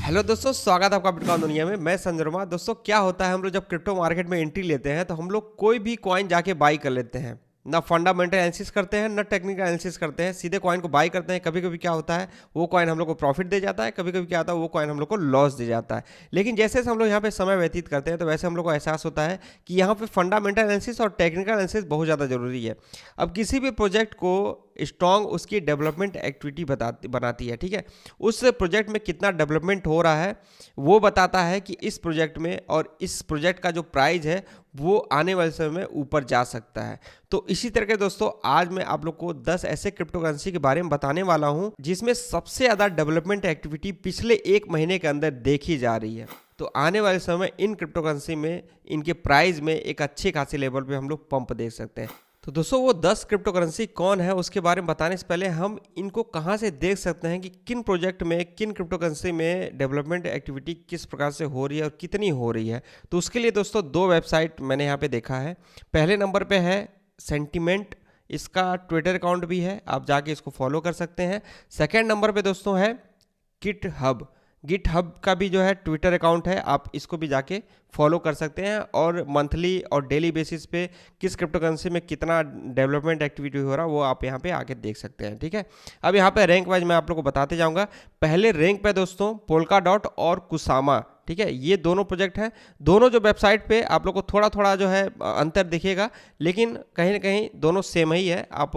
Hello दोस्तों, स्वागत है आपका बिटकॉइन दुनिया में। मैं संजय वर्मा। दोस्तों, क्या होता है, हम लोग जब क्रिप्टो मार्केट में एंट्री लेते हैं तो हम लोग कोई भी कॉइन जाके बाई कर लेते हैं। ना फंडामेंटल एनालिसिस करते हैं, ना टेक्निकल एनालिसिस करते हैं, सीधे कॉइन को बाई करते हैं। कभी कभी क्या होता है, वो कॉइन हम लोग को प्रॉफिट दे जाता है, कभी कभी क्या होता है, वो कॉइन हम लोग को लॉस दे जाता है। लेकिन जैसे जैसे हम लोग यहाँ पे समय व्यतीत करते हैं तो वैसे हम लोग को एहसास होता है कि यहाँ पे फंडामेंटल एनालिसिस और टेक्निकल एनालिसिस बहुत ज़्यादा जरूरी है। अब किसी भी प्रोजेक्ट को स्ट्रॉन्ग उसकी डेवलपमेंट एक्टिविटी बनाती है। ठीक है, उस प्रोजेक्ट में कितना डेवलपमेंट हो रहा है वो बताता है कि इस प्रोजेक्ट में और इस प्रोजेक्ट का जो प्राइस है वो आने वाले समय में ऊपर जा सकता है। तो इसी तरह के दोस्तों, आज मैं आप लोग को 10 ऐसे क्रिप्टो करेंसी के बारे में बताने वाला हूं जिसमें सबसे ज़्यादा डेवलपमेंट एक्टिविटी पिछले एक महीने के अंदर देखी जा रही है। तो आने वाले समय में इन क्रिप्टो करेंसी में इनके प्राइस में एक अच्छे खासे लेवल पे हम लोग पंप देख सकते हैं। तो दोस्तों, वो 10 क्रिप्टो करेंसी कौन है उसके बारे में बताने से पहले हम इनको कहाँ से देख सकते हैं कि किन प्रोजेक्ट में, किन क्रिप्टो करेंसी में डेवलपमेंट एक्टिविटी किस प्रकार से हो रही है और कितनी हो रही है। तो उसके लिए दोस्तों 2 वेबसाइट मैंने यहाँ पे देखा है। पहले नंबर पे है सेंटिमेंट, इसका ट्विटर अकाउंट भी है, आप जाके इसको फॉलो कर सकते हैं। सेकेंड नंबर पे दोस्तों है गिटहब। गिटहब का भी जो है ट्विटर अकाउंट है, आप इसको भी जाके फॉलो कर सकते हैं और मंथली और डेली बेसिस पे किस क्रिप्टो करेंसी में कितना डेवलपमेंट एक्टिविटी हो रहा है वो आप यहाँ पे आके देख सकते हैं। ठीक है, अब यहाँ पे रैंक वाइज मैं आप लोग को बताते जाऊँगा। पहले रैंक पे दोस्तों पोल्का डॉट और कुसामा, ठीक है, ये दोनों प्रोजेक्ट हैं। दोनों जो वेबसाइट पे आप लोग को थोड़ा थोड़ा जो है अंतर दिखेगा, लेकिन कहीं ना कहीं दोनों सेम ही है। आप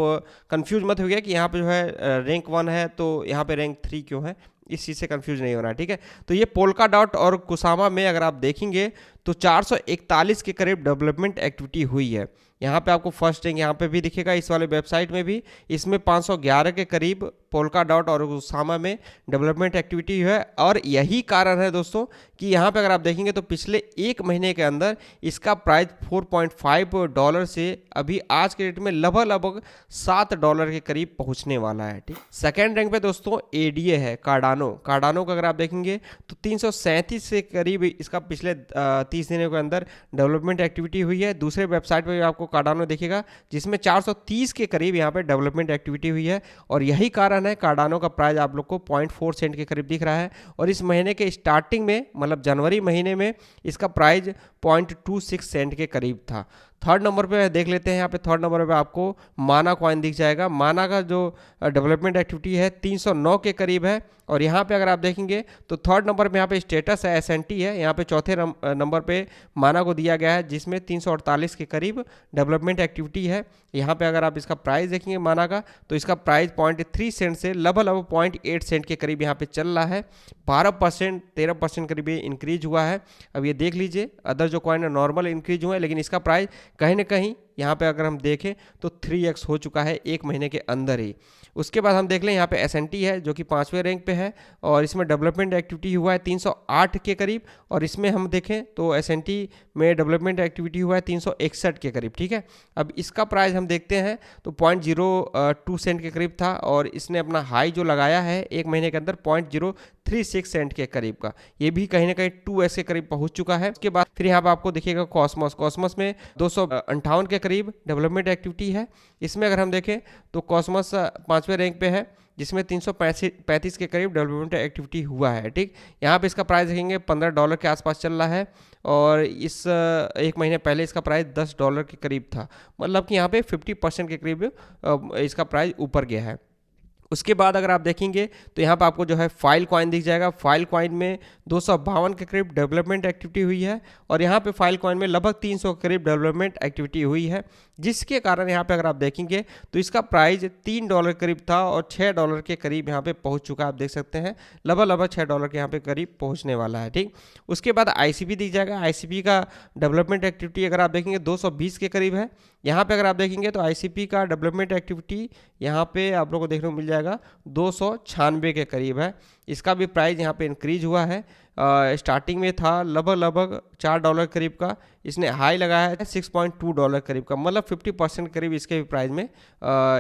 कंफ्यूज मत हो गया कि यहाँ पे जो है रैंक 1 है तो यहाँ पे रैंक 3 क्यों है, इस चीज़ से कंफ्यूज नहीं होना है। ठीक है, तो ये पोल्का डॉट और कुसामा में अगर आप देखेंगे तो 441 के करीब डेवलपमेंट एक्टिविटी हुई है। यहाँ पे आपको फर्स्ट रैंक यहाँ पे भी दिखेगा, इस वाले वेबसाइट में भी। इसमें 511 के करीब पोल्का डॉट और कुसामा में डेवलपमेंट एक्टिविटी है। और यही कारण है दोस्तों कि यहाँ पे अगर आप देखेंगे तो पिछले एक महीने के अंदर इसका प्राइस $4.5 से अभी आज के रेट में लगभग $7 के करीब पहुँचने वाला है। ठीक, सेकेंड रैंक पे दोस्तों एडीए है, कार्डानो। कार्डानो का अगर आप देखेंगे तो 337 के करीब इसका पिछले 30 दिनों के अंदर डेवलपमेंट एक्टिविटी हुई है। दूसरे वेबसाइट पे आपको कार्डानो दिखेगा जिसमें 430 के करीब यहाँ पे डेवलपमेंट एक्टिविटी हुई है। और यही कारण है कार्डानो का प्राइस आप लोग को 0.4 सेंट के करीब दिख रहा है। और इस महीने के स्टार्टिंग में, मतलब जनवरी महीने में, इसका प्राइस 0.26 सेंट के करीब था। थर्ड नंबर पे देख लेते हैं। यहाँ पे थर्ड नंबर पे आपको माना कॉइन दिख जाएगा। माना का जो डेवलपमेंट एक्टिविटी है 309 के करीब है। और यहाँ पे अगर आप देखेंगे तो थर्ड नंबर पे यहाँ पे स्टेटस है एसएनटी है। यहाँ पे चौथे नंबर पे माना को दिया गया है जिसमें 348 के करीब डेवलपमेंट एक्टिविटी है। यहाँ पे अगर आप इसका प्राइस देखेंगे माना का तो इसका प्राइस 0.3 सेंट से लगभग 0.8 सेंट के करीब यहाँ पे चल रहा है। 12% 13% करीब ये इंक्रीज हुआ है। अब ये देख लीजिए, अदर जो कॉइन है नॉर्मल इंक्रीज हुआ है, लेकिन इसका प्राइस कहीं ना कहीं यहाँ पे अगर हम देखें तो 3x हो चुका है एक महीने के अंदर ही। उसके बाद हम देख लें यहाँ पे एसएनटी है जो कि 5वें रैंक पे है और इसमें डेवलपमेंट एक्टिविटी हुआ है 308 के करीब। और इसमें हम देखें तो एसएनटी में डेवलपमेंट एक्टिविटी हुआ है 361 के करीब। ठीक है, अब इसका प्राइस हम देखते हैं तो 0.02 सेंट के करीब था और इसने अपना हाई जो लगाया है एक महीने के अंदर 0.036 सेंट के करीब का, ये भी कहीं ना कहीं 2x के करीब पहुंच चुका है। उसके बाद फिर यहाँ पर आपको देखिएगा कॉस्मोस। कॉस्मोस में 258 के करीब डेवलपमेंट एक्टिविटी है। इसमें अगर हम देखें तो कॉस्मोस 5वें रैंक पे है जिसमें 335 के करीब डेवलपमेंट एक्टिविटी हुआ है। ठीक, यहाँ पे इसका प्राइस देखेंगे $15 के आसपास चल रहा है और इस एक महीने पहले इसका प्राइस $10 के करीब था। मतलब कि यहाँ पे 50% के करीब इसका प्राइस ऊपर गया है। उसके बाद अगर आप देखेंगे तो यहाँ पर आपको जो है फाइल कॉइन दिख जाएगा। फाइल कॉइन में 252 के करीब डेवलपमेंट एक्टिविटी हुई है और यहाँ पे फाइल कॉइन में लगभग 300 के करीब डेवलपमेंट एक्टिविटी हुई है, जिसके कारण यहाँ पे अगर आप देखेंगे तो इसका प्राइस $3 के करीब था और $6 के करीब यहाँ पे पहुँच चुका है। आप देख सकते हैं लगभग $6 के यहाँ पे करीब पहुँचने वाला है। ठीक, उसके बाद आईसीपी दिख जाएगा। आईसीपी का डेवलपमेंट एक्टिविटी अगर आप देखेंगे 220 के करीब है। यहाँ पे अगर आप देखेंगे तो आईसीपी का डेवलपमेंट एक्टिविटी यहाँ पे आप लोगों को देखने को मिल जाएगा 296 के करीब है। इसका भी प्राइस यहाँ पे इंक्रीज हुआ है। स्टार्टिंग में था लगभग $4 करीब का, इसने हाई लगाया है $6.2 करीब का, मतलब 50% करीब इसके भी प्राइस में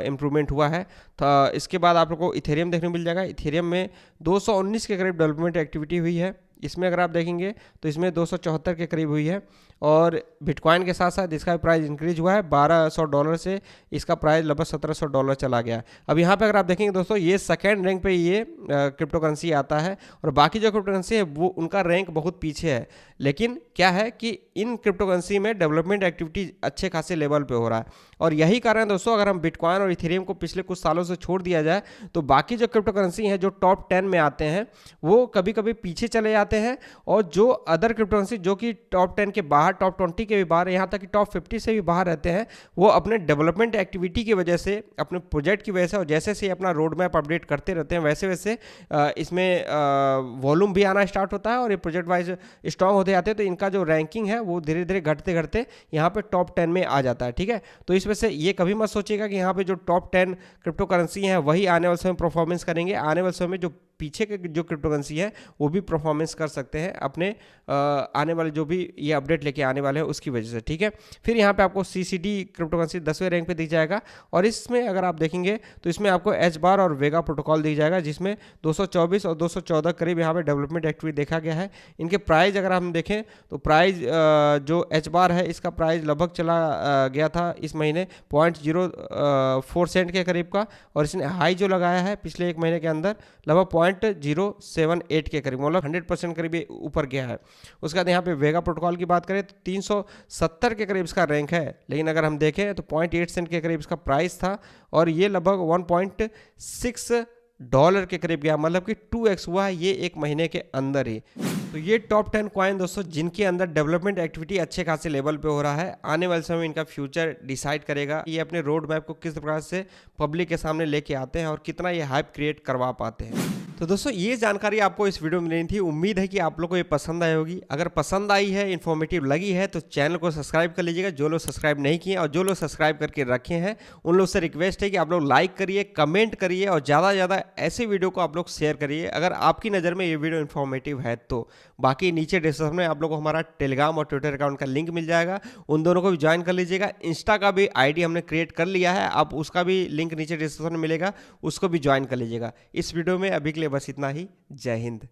इम्प्रूवमेंट हुआ है। तो इसके बाद आप लोग को इथेरियम देखने को मिल जाएगा। इथेरियम में 219 के करीब डेवलपमेंट एक्टिविटी हुई है। इसमें अगर आप देखेंगे तो इसमें 274 के करीब हुई है और बिटकॉइन के साथ साथ इसका प्राइस इंक्रीज हुआ है $1200 से इसका प्राइस लगभग $1700 चला गया। अब यहाँ पे अगर आप देखेंगे दोस्तों, ये सेकेंड रैंक पे ये क्रिप्टो करेंसी आता है और बाकी जो क्रिप्टो करेंसी है वो उनका रैंक बहुत पीछे है। लेकिन क्या है कि इन क्रिप्टो करेंसी में डेवलपमेंट एक्टिविटी अच्छे खासे लेवल पे हो रहा है और यही कारण है दोस्तों, अगर हम बिटकॉइन और इथेरियम को पिछले कुछ सालों से छोड़ दिया जाए तो बाकी जो क्रिप्टो करेंसी हैं जो टॉप 10 में आते हैं वो कभी कभी पीछे चले जाते हैं, और जो अदर क्रिप्टो करेंसी जो कि टॉप 10 के बाहर, टॉप 20 के भी बाहर, यहाँ तक कि टॉप 50 से भी बाहर रहते हैं, वो अपने डेवलपमेंट एक्टिविटी की वजह से, अपने प्रोजेक्ट की वजह से और जैसे से अपना रोड मैप अपडेट करते रहते हैं वैसे वैसे इसमें वॉल्यूम भी आना स्टार्ट होता है और ये प्रोजेक्ट वाइज स्ट्रांग होते जाते हैं, तो इनका जो रैंकिंग है वो धीरे धीरे घटते घटते यहाँ पे टॉप 10 में आ जाता है। ठीक है, तो इस वजह से ये कभी मत सोचिएगा कि यहाँ पे जो टॉप 10 क्रिप्टो करेंसी हैं वही आने वाले समय परफॉर्मेंस करेंगे। आने वाले समय में जो पीछे के जो क्रिप्टो करेंसी है वो भी परफॉर्मेंस कर सकते हैं अपने आने वाले जो भी ये अपडेट लेके आने वाले हैं उसकी वजह से। ठीक है, फिर यहाँ पे आपको CCD क्रिप्टो करेंसी 10वें रैंक पे दिख जाएगा और इसमें अगर आप देखेंगे तो इसमें आपको एच बार और वेगा प्रोटोकॉल दिख जाएगा जिसमें 224 और 214 करीब यहाँ पे डेवलपमेंट एक्टिविटी देखा गया है। इनके प्राइस अगर हम देखें तो प्राइस जो एच बार है इसका प्राइस लगभग चला गया था इस महीने 0.04 सेंट के करीब का, और इसने हाई जो लगाया है पिछले एक महीने के अंदर लगभग 0.078 के करीब, मतलब 100% करीब ऊपर गया है। उसके बाद यहाँ पे वेगा प्रोटोकॉल की बात करें तो 370 के करीब इसका रैंक है, लेकिन अगर हम देखें तो 0.8 सेंट के करीब इसका प्राइस था और ये लगभग $1.6 के करीब गया, मतलब कि 2x हुआ है ये एक महीने के अंदर ही। तो ये टॉप 10 कॉइन दोस्तों जिनके अंदर डेवलपमेंट एक्टिविटी अच्छे खासे लेवल पे हो रहा है, आने वाले समय में इनका फ्यूचर डिसाइड करेगा ये अपने रोड मैप को किस प्रकार से पब्लिक के सामने लेके आते हैं और कितना ये हाइप क्रिएट करवा पाते हैं। तो दोस्तों ये जानकारी आपको इस वीडियो में लेनी थी, उम्मीद है कि आप लोग को ये पसंद आई होगी। अगर पसंद आई है, इन्फॉर्मेटिव लगी है तो चैनल को सब्सक्राइब कर लीजिएगा जो लोग सब्सक्राइब नहीं किए, और जो लोग सब्सक्राइब करके रखे हैं उन लोग से रिक्वेस्ट है कि आप लोग लाइक करिए, कमेंट करिए और ज़्यादा से ज़्यादा ऐसे वीडियो को आप लोग शेयर करिए अगर आपकी नज़र में ये वीडियो इन्फॉर्मेटिव है तो। बाकी नीचे डिस्क्रिप्शन में आप लोग को हमारा टेलीग्राम और ट्विटर अकाउंट का लिंक मिल जाएगा, उन दोनों को भी ज्वाइन कर लीजिएगा। इंस्टा का भी आईडी हमने क्रिएट कर लिया है, आप उसका भी लिंक नीचे डिस्क्रिप्शन में मिलेगा, उसको भी ज्वाइन कर लीजिएगा। इस वीडियो में अभी के लिए बस इतना ही। जय हिंद।